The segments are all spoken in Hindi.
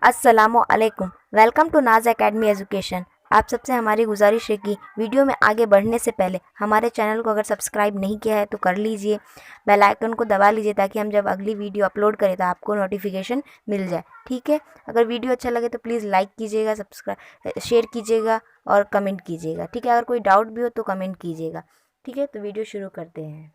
अस्सलामुअलैकुम। वेलकम टू नाज एकेडमी एजुकेशन। आप सबसे हमारी गुजारिश है कि वीडियो में आगे बढ़ने से पहले हमारे चैनल को अगर सब्सक्राइब नहीं किया है तो कर लीजिए, बेल आइकन को दबा लीजिए ताकि हम जब अगली वीडियो अपलोड करें तो आपको नोटिफिकेशन मिल जाए। ठीक है, अगर वीडियो अच्छा लगे तो प्लीज़ लाइक कीजिएगा, सब्सक्राइब शेयर कीजिएगा और कमेंट कीजिएगा। ठीक है, अगर कोई डाउट भी हो तो कमेंट कीजिएगा। ठीक है, तो वीडियो शुरू करते हैं।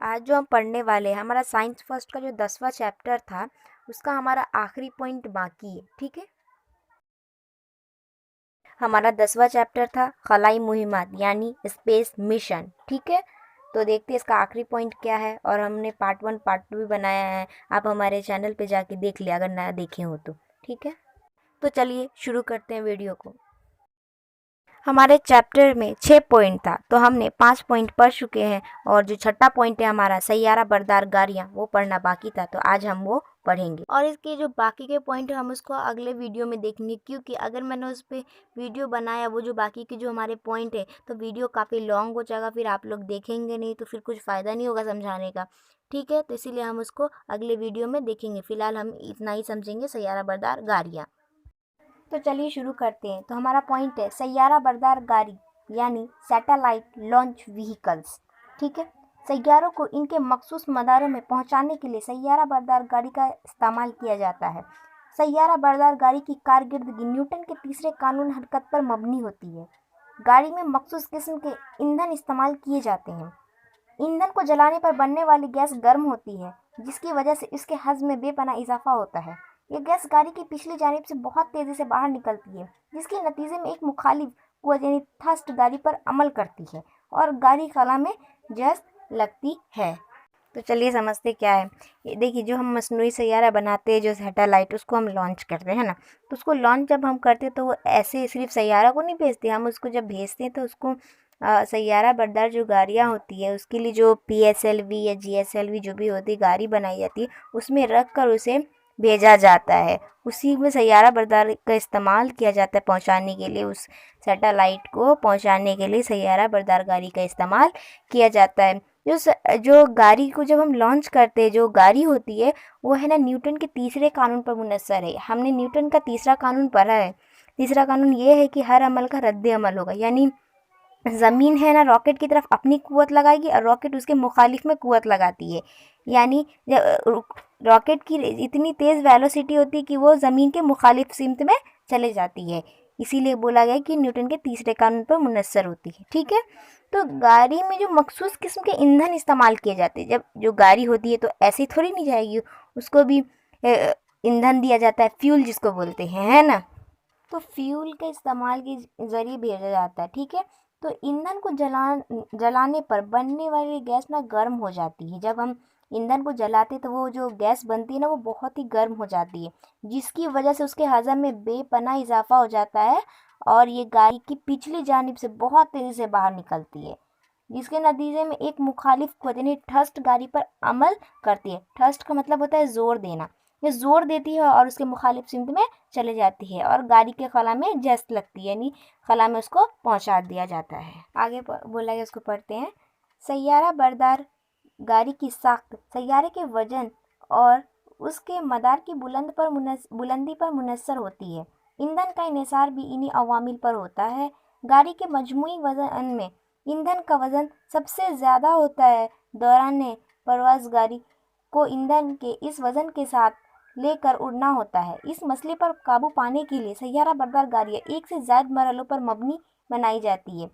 आज जो हम पढ़ने वाले हैं, हमारा साइंस फर्स्ट का जो 10वां चैप्टर था उसका हमारा आखिरी पॉइंट बाकी है। ठीक है, हमारा 10वां चैप्टर था खलाई मुहिमात यानी स्पेस मिशन। ठीक है, तो देखते हैं इसका आखिरी पॉइंट क्या है। और हमने पार्ट 1 पार्ट 2 भी बनाया है, आप हमारे चैनल पे जाके देख लिया अगर नया देखे हो तो। ठीक है, तो चलिए शुरू करते हैं वीडियो को। हमारे चैप्टर में 6 पॉइंट था तो हमने 5 पॉइंट पढ़ चुके हैं और जो छठा पॉइंट है हमारा सैयारा बरदार गाड़ियाँ वो पढ़ना बाकी था, तो आज हम वो पढ़ेंगे। और इसके जो बाकी के पॉइंट है हम उसको अगले वीडियो में देखेंगे, क्योंकि अगर मैंने उस पर वीडियो बनाया वो जो बाकी के जो हमारे पॉइंट है तो वीडियो काफ़ी लॉन्ग हो जाएगा, फिर आप लोग देखेंगे नहीं तो फिर कुछ फ़ायदा नहीं होगा समझाने का। ठीक है, तो इसीलिए हम उसको अगले वीडियो में देखेंगे। फिलहाल हम इतना ही समझेंगे सैयारा बरदार गाड़ियाँ। तो चलिए शुरू करते हैं। तो हमारा पॉइंट है सैयारा बरदार गाड़ी यानी सैटेलाइट लॉन्च व्हीकल्स। ठीक है, सैयारों को इनके मखसूस मदारों में पहुंचाने के लिए सैयारा बरदार गाड़ी का इस्तेमाल किया जाता है। सैयारा बरदार गाड़ी की कारकर्दगी न्यूटन के तीसरे कानून हरकत पर मबनी होती है। गाड़ी में मखसूस किस्म के ईंधन इस्तेमाल किए जाते हैं। ईंधन को जलाने पर बनने वाली गैस गर्म होती है, जिसकी वजह से इसके हज़्म में बेपनाह इजाफा होता है। ये गैस गाड़ी की पिछली जानिब से बहुत तेज़ी से बाहर निकलती है, जिसके नतीजे में एक मुखालिफ कुव्वत यानी थ्रस्ट गाड़ी पर अमल करती है और गाड़ी खला में जस्त लगती है। तो चलिए समझते क्या है। ये देखिए, जो हम मसनूई सैयारा बनाते हैं, जो सैटेलाइट, उसको हम लॉन्च करते हैं ना, तो उसको लॉन्च जब हम करते हैं तो वो ऐसे सिर्फ सैयारा को नहीं भेजते, हम उसको जब भेजते हैं तो उसको सैयारा बरदार जो गाड़ियाँ होती है उसके लिए जो PSLV या GSLV जो भी होती है गाड़ी बनाई जाती है उसमें रख कर उसे भेजा जाता है। उसी में सैयारा बरदार का इस्तेमाल किया जाता है पहुंचाने के लिए, उस सैटेलाइट को पहुंचाने के लिए सैयारा बरदार गाड़ी का इस्तेमाल किया जाता है। जो गाड़ी को जब हम लॉन्च करते हैं, जो गाड़ी होती है वो है ना न्यूटन के तीसरे कानून पर मुनस्सर है। हमने न्यूटन का तीसरा कानून पढ़ा है। तीसरा कानून ये है कि हर अमल का रद्द अमल होगा, यानी ज़मीन है ना रॉकेट की तरफ अपनी कुव्वत लगाएगी और रॉकेट उसके मुखालिफ में कुव्वत लगाती है। यानी रॉकेट की इतनी तेज़ वेलोसिटी होती है कि वो ज़मीन के मुखालिफ सिमत में चले जाती है, इसीलिए बोला गया कि न्यूटन के तीसरे कानून पर मुनस्सर होती है। ठीक है, तो गाड़ी में जो मखसूस किस्म के ईंधन इस्तेमाल किए जाते हैं, जब जो गाड़ी होती है तो ऐसे थोड़ी नहीं जाएगी, उसको भी ईंधन दिया जाता है, फ्यूल जिसको बोलते हैं, है ना। तो फ्यूल के इस्तेमाल के ज़रिए भेजा जाता है। ठीक है, तो ईंधन को जलाने पर बनने वाली गैस ना गर्म हो जाती है। जब हम ईंधन को जलाते तो वो जो गैस बनती है ना वो बहुत ही गर्म हो जाती है, जिसकी वजह से उसके हज़म में बेपनाह इजाफा हो जाता है और ये गाड़ी की पिछली जानिब से बहुत तेज़ी से बाहर निकलती है, जिसके नतीजे में एक मुखालिफ कुव्वत यानी थ्रस्ट गाड़ी पर अमल करती है। थ्रस्ट का मतलब होता है जोर देना। ये जोर देती है और उसके मुखालिफ सिमत में चले जाती है और गाड़ी के खला में जस्त लगती है, यानी खला में उसको पहुंचा दिया जाता है। आगे बोला गया, उसको पढ़ते हैं। सैयारा बरदार गाड़ी की साख्त सैयारे के वजन और उसके मदार की बुलंदी पर मुनस्सर होती है। ईंधन का इन्हिसार भी इन्हीं अवामिल पर होता है। गाड़ी के मजमूई वजन में ईंधन का वजन सबसे ज़्यादा होता है। दौरान परवाज़ गाड़ी को ईंधन के इस वजन के साथ लेकर उड़ना होता है। इस मसले पर काबू पाने के लिए सैयारा बरदार गाड़ियाँ एक से ज़्यादा मरहलों पर मबनी बनाई जाती है,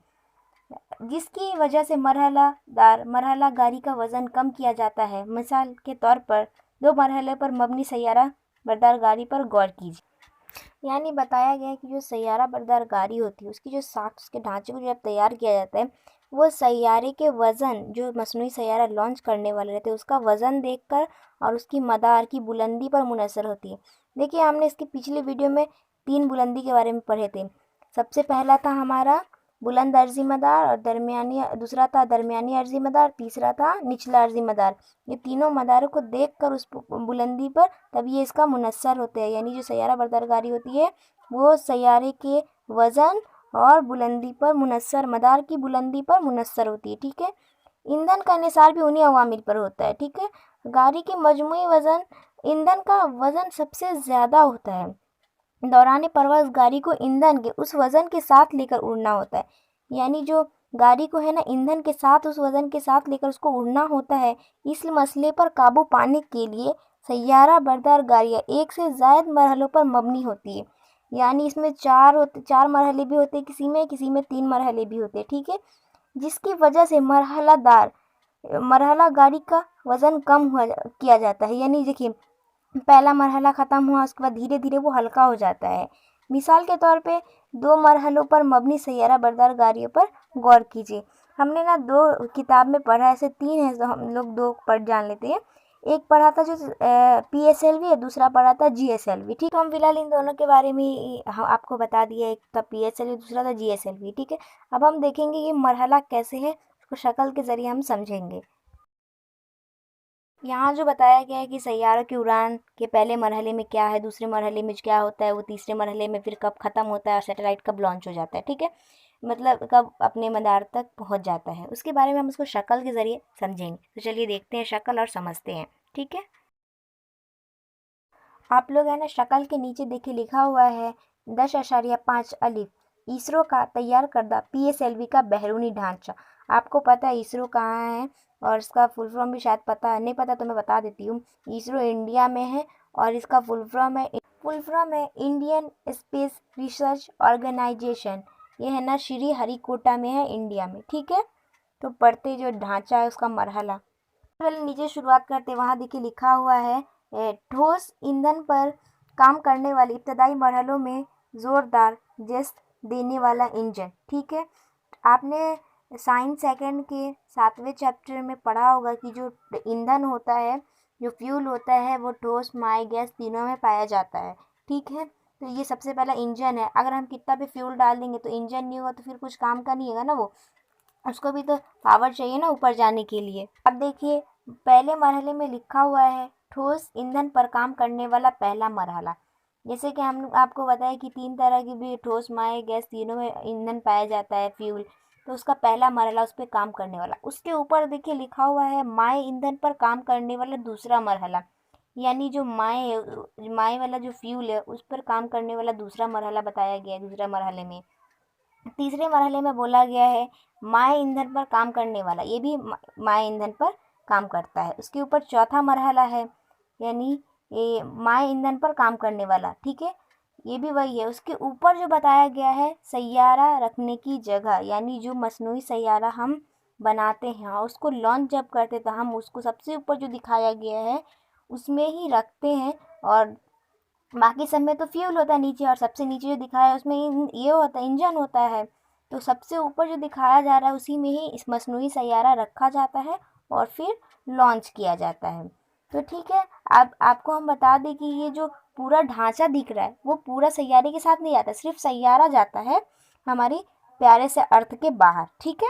जिसकी वजह से मरहला गाड़ी का वज़न कम किया जाता है। मिसाल के तौर पर 2 मरहले पर मबनी सैयारा बरदार गाड़ी पर गौर कीजिए। यानी बताया गया है कि जो सैयारा बरदार गाड़ी होती है उसकी जो साख्त, उसके ढांचे को जब तैयार किया जाता है वो सैयारे के वज़न, जो मसनूई सैयारा लॉन्च करने वाले रहते हैं उसका वज़न देखकर और उसकी मदार की बुलंदी पर मुनहसर होती है। देखिए, हमने इसकी पिछले वीडियो में 3 बुलंदी के बारे में पढ़े थे। सबसे पहला था हमारा बुलंद अर्जी मदार और दूसरा था दरमियानी अर्जी मदार, तीसरा था निचला अर्जी मदार। ये तीनों मदारों को देखकर उस बुलंदी पर तब ये इसका मुनस्सर होते हैं, यानी जो सैयारा बरदार गाड़ी होती है वो सैयारे के वज़न और बुलंदी पर मुनस्सर, मदार की बुलंदी पर मुनस्सर होती है। ठीक है, ईंधन का इन्हिसार भी उन्हीं अवामिल पर होता है, ठीक है। गाड़ी की मजमूई वजन, ईंधन का वजन सबसे ज़्यादा होता है। दौरान प्रवास गाड़ी को ईंधन के उस वजन के साथ लेकर उड़ना होता है। यानी जो गाड़ी को है ना, ईंधन के साथ उस वजन के साथ लेकर उसको उड़ना होता है। इस मसले पर काबू पाने के लिए सैयारा बरदार गाड़ियाँ एक से ज़ायद मरहलों पर मबनी होती है। यानी इसमें चार मरहले भी होते हैं, किसी में 3 मरहले भी होते हैं, ठीक है। जिसकी वजह से मरहला गाड़ी का वजन कम किया जाता है। यानी देखिए, पहला मरहला ख़त्म हुआ, उसके बाद धीरे धीरे वो हल्का हो जाता है। मिसाल के तौर पे 2 मरहलों पर मबनी सैयारा बरदार गाड़ियों पर गौर कीजिए। हमने ना 2 किताब में पढ़ा, ऐसे 3 है तो हम लोग 2 पढ़ जान लेते हैं। एक पढ़ा था जो PSLV है, दूसरा पढ़ा था GSLV, ठीक है। हम फिलहाल इन दोनों के बारे में आपको बता दिया, एक था PSLV, दूसरा था GSLV, ठीक है। अब हम देखेंगे ये मरहला कैसे है, उसको शक्ल के ज़रिए हम समझेंगे। यहाँ जो बताया गया है कि सैयारों की उड़ान के पहले मरहले में क्या है, दूसरे मरहले में क्या होता है, वो तीसरे मरहले में फिर कब ख़त्म होता है और सैटेलाइट कब लॉन्च हो जाता है, ठीक है। मतलब कब अपने मदार तक पहुँच जाता है, उसके बारे में हम उसको शक्ल के ज़रिए समझेंगे। तो चलिए देखते हैं शक्ल और समझते हैं, ठीक है। आप लोग है ना, शक्ल के नीचे देखिए लिखा हुआ है 10.5 अलिफ, इसरो का तैयार करदा PSLV का बैरूनी ढांचा। आपको पता है इसरो कहाँ है और इसका फुल फॉर्म भी शायद पता है, नहीं पता तो मैं बता देती हूँ। इसरो इंडिया में है और इसका फुल फॉर्म है इंडियन स्पेस रिसर्च ऑर्गेनाइजेशन। ये है ना श्री हरिकोटा में है, इंडिया में, ठीक है। तो पढ़ते जो ढांचा है उसका मरहला, पहले नीचे शुरुआत करते, वहाँ देखिए लिखा हुआ है ठोस ईंधन पर काम करने वाले इब्तदाई मरहलों में ज़ोरदार जेस्ट देने वाला इंजन, ठीक है। आपने साइंस सेकंड के 7वें चैप्टर में पढ़ा होगा कि जो ईंधन होता है, जो फ्यूल होता है, वो ठोस माई गैस तीनों में पाया जाता है, ठीक है। तो ये सबसे पहला इंजन है। अगर हम कितना भी फ्यूल डाल देंगे तो इंजन नहीं होगा तो फिर कुछ काम का नहीं होगा ना, वो उसको भी तो पावर चाहिए ना ऊपर जाने के लिए। अब देखिए पहले मरहले में लिखा हुआ है ठोस ईंधन पर काम करने वाला पहला मरहला। जैसे कि हम आपको बताया कि 3 तरह की भी ठोस माई गैस तीनों में ईंधन पाया जाता है, फ्यूल। तो उसका पहला मरहला, उस पर काम करने वाला। उसके ऊपर देखिए लिखा हुआ है माई ईंधन पर काम करने वाला दूसरा मरहला। यानी जो माई वाला जो फ्यूल है उस पर काम करने वाला दूसरा मरहला बताया गया है, दूसरे मरहले में। तीसरे मरहले में बोला गया है माय ईंधन पर काम करने वाला, ये भी माय ईंधन पर काम करता है। उसके ऊपर चौथा मरहला है, यानी ये माय ईंधन पर काम करने वाला, ठीक है, ये भी वही है। उसके ऊपर जो बताया गया है सैयारा रखने की जगह, यानी जो मसनूई सैयारा हम बनाते हैं और उसको लॉन्च जब करते तो हम उसको सबसे ऊपर जो दिखाया गया है उसमें ही रखते हैं, और बाकी सब में तो फ्यूल होता है नीचे, और सबसे नीचे जो दिखाया है उसमें ये होता है, इंजन होता है। तो सबसे ऊपर जो दिखाया जा रहा है उसी में ही इस मसनूई सैयारा रखा जाता है और फिर लॉन्च किया जाता है। तो ठीक है, अब आपको हम बता दें कि ये जो पूरा ढांचा दिख रहा है वो पूरा सैयारे के साथ नहीं जाता, सिर्फ सैयारा जाता है हमारी प्यारे से अर्थ के बाहर, ठीक है।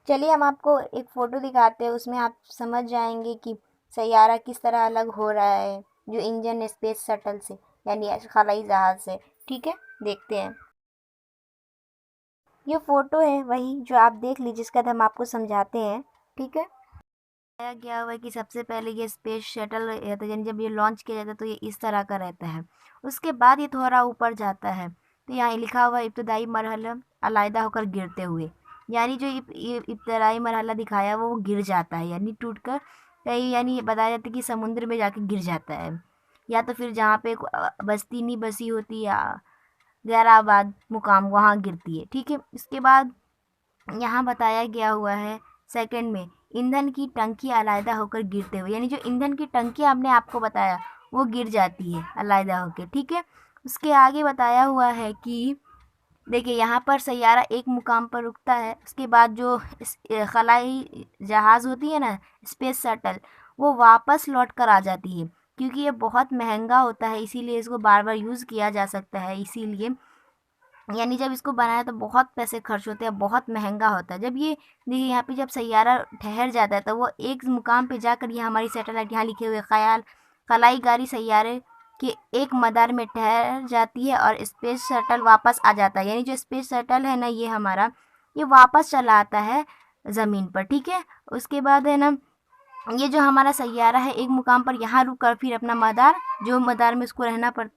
चलिए हम आपको एक फ़ोटो दिखाते हैं, उसमें आप समझ जाएंगे कि सैयारा किस तरह अलग हो रहा है जो इंडियन स्पेस शटल से, यानी खलाई जहाज़ से, ठीक है। देखते हैं, ये फ़ोटो है वही जो आप देख लीजिए, जिसका हम आपको समझाते हैं, ठीक है। बताया गया हुआ है कि सबसे पहले ये स्पेस शटल रहता है, यानी जब ये लॉन्च किया जाता है तो ये इस तरह का रहता है। उसके बाद ये थोड़ा ऊपर जाता है, तो यहाँ लिखा हुआ है इब्तदाई मरहला अलहदा होकर गिरते हुए। यानी जो ये इब्तदाई मरहला दिखाया वो गिर जाता है, यानी टूट कर कहीं, यानी बताया जाता है कि समुद्र में जाके गिर जाता है, या तो फिर जहाँ पे बस्ती नहीं बसी होती या गैराबाद मुकाम वहाँ गिरती है, ठीक है। इसके बाद यहाँ बताया गया हुआ है सेकंड में ईंधन की टंकी अलहदा होकर गिरते हुए, यानी जो ईंधन की टंकी आपने आपको बताया वो गिर जाती है अलहदा होकर, ठीक है। उसके आगे बताया हुआ है कि देखिए यहाँ पर सैयारा एक मुकाम पर रुकता है, उसके बाद जो खलाई जहाज़ होती है ना, स्पेस शटल, वो वापस लौट कर आ जाती है। क्योंकि ये बहुत महंगा होता है इसीलिए इसको बार बार यूज़ किया जा सकता है, इसीलिए यानी जब इसको बनाया तो बहुत पैसे खर्च होते हैं, बहुत महंगा होता है। जब ये देखिए यहाँ पे जब सैयारा ठहर जाता है तो वो एक मुकाम पे जाकर, ये हमारी सैटेलाइट यहाँ लिखे हुए खलाई गाड़ी सैयारे के एक मदार में ठहर जाती है और स्पेस शटल वापस आ जाता है। यानी जो स्पेस शटल है ना ये हमारा, ये वापस चला आता है ज़मीन पर, ठीक है। उसके बाद है ना, ये जो हमारा सैयारा है एक मुकाम पर यहाँ रुक कर फिर अपना मदार, जो मदार में उसको रहना पड़,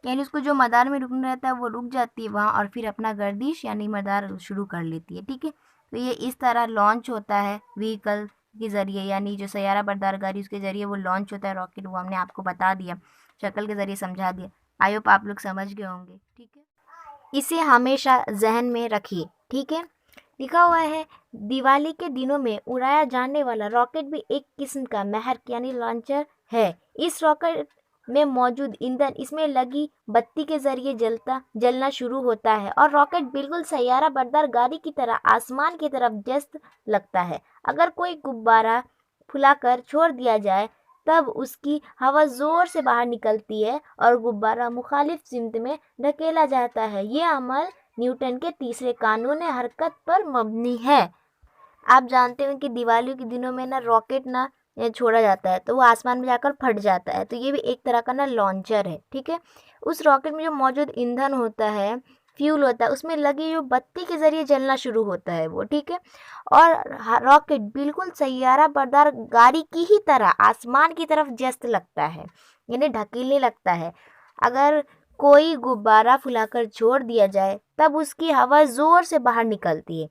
यानी उसको जो मदार में रुकना रहता है वो रुक जाती है वहाँ और फिर अपना गर्दिश यानी मदार शुरू कर लेती है, ठीक है। तो ये इस तरह लॉन्च होता है व्हीकल के ज़रिए, यानी जो सैयारा बरदार गाड़ी उसके ज़रिए वो लॉन्च होता है रॉकेट, वो हमने आपको बता दिया, शक्ल के ज़रिए समझा दिया। आई होप आप लोग समझ गए होंगे, ठीक है। इसे हमेशा जहन में रखिए, ठीक है। लिखा हुआ है, दिवाली के दिनों में उड़ाया जाने वाला रॉकेट भी एक किस्म का महर्क यानी लॉन्चर है। इस रॉकेट में मौजूद ईंधन इसमें लगी बत्ती के जरिए जलना शुरू होता है और रॉकेट बिल्कुल सैयारा बरदार गाड़ी की तरह आसमान की तरफ जस्त लगता है। अगर कोई गुब्बारा फुलाकर छोड़ दिया जाए तब उसकी हवा जोर से बाहर निकलती है और गुब्बारा मुखालिफ सिमत में ढकेला जाता है। ये अमल न्यूटन के तीसरे कानून हरकत पर मबनी है। आप जानते हो कि दिवाली के दिनों में ना रॉकेट ना छोड़ा जाता है तो वो आसमान में जाकर फट जाता है, तो ये भी एक तरह का ना लॉन्चर है, ठीक है। उस रॉकेट में जो मौजूद ईंधन होता है, फ्यूल होता है, उसमें लगी जो बत्ती के जरिए जलना शुरू होता है वो, ठीक है। और रॉकेट बिल्कुल सैयारा बरदार गाड़ी की ही तरह आसमान की तरफ जस्त लगता है, यानी ढकेलने लगता है। अगर कोई गुब्बारा फुलाकर छोड़ दिया जाए तब उसकी हवा जोर से बाहर निकलती है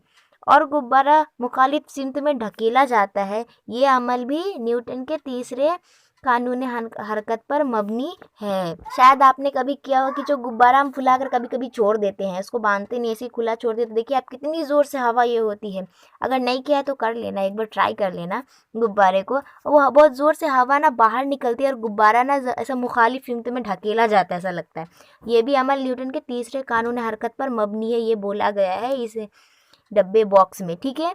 और गुब्बारा मुखालिफ सिमत में ढकेला जाता है। ये अमल भी न्यूटन के तीसरे कानून हरकत पर मबनी है। शायद आपने कभी किया हो कि जो गुब्बारा हम फुलाकर कभी कभी छोड़ देते हैं, उसको बांधते नहीं, ऐसे ही खुला छोड़ देते, देखिए आप कितनी ज़ोर से हवा ये होती है। अगर नहीं किया है तो कर लेना, एक बार ट्राई कर लेना गुब्बारे को, वो बहुत ज़ोर से हवा ना बाहर निकलती है और गुब्बारा ना ऐसा मुखालिफ सिमत में ढकेला जाता है, ऐसा लगता है। ये भी अमल न्यूटन के तीसरे कानून हरकत पर मबनी है, ये बोला गया है इस डब्बे बॉक्स में, ठीक है।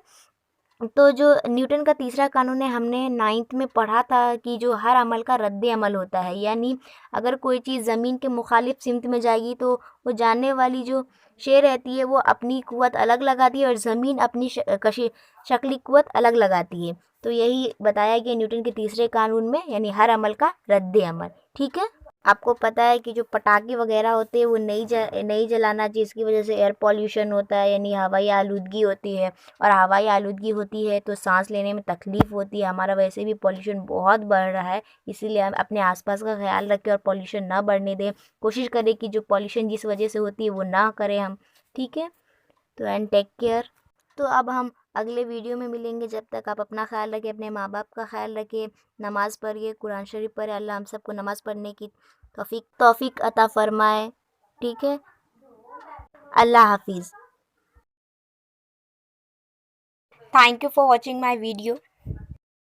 तो जो न्यूटन का तीसरा कानून है, हमने 9th में पढ़ा था कि जो हर अमल का रद्द अमल होता है, यानी अगर कोई चीज़ ज़मीन के मुखालिफ सिमत में जाएगी तो वो जानने वाली जो शे रहती है वो अपनी कुव्वत अलग लगाती है और ज़मीन अपनी शक्ली कुव्वत अलग लगाती है। तो यही बताया गया न्यूटन के तीसरे कानून में, यानी हर अमल का रद्द अमल, ठीक है। आपको पता है कि जो पटाखे वगैरह होते हैं वो नहीं जलाना चाहिए, इसकी वजह से एयर पॉल्यूशन होता है, यानी हवाई आलूदगी होती है और हवाई आलूदगी होती है तो सांस लेने में तकलीफ़ होती है। हमारा वैसे भी पॉल्यूशन बहुत बढ़ रहा है, इसीलिए हम अपने आसपास का ख्याल रखें और पॉल्यूशन ना बढ़ने दें। कोशिश करें कि जो पॉल्यूशन जिस वजह से होती है वो ना करें हम, ठीक है। तो एंड टेक केयर। तो अब हम अगले वीडियो में मिलेंगे, जब तक आप अपना ख्याल रखें, अपने माँ बाप का ख्याल रखें, नमाज़ पढ़िए, कुरान शरीफ पढ़े, अल्लाह हम सबको नमाज़ पढ़ने की तौफीक अता फरमाए, ठीक है। अल्लाह हाफिज़। Thank you for watching my video.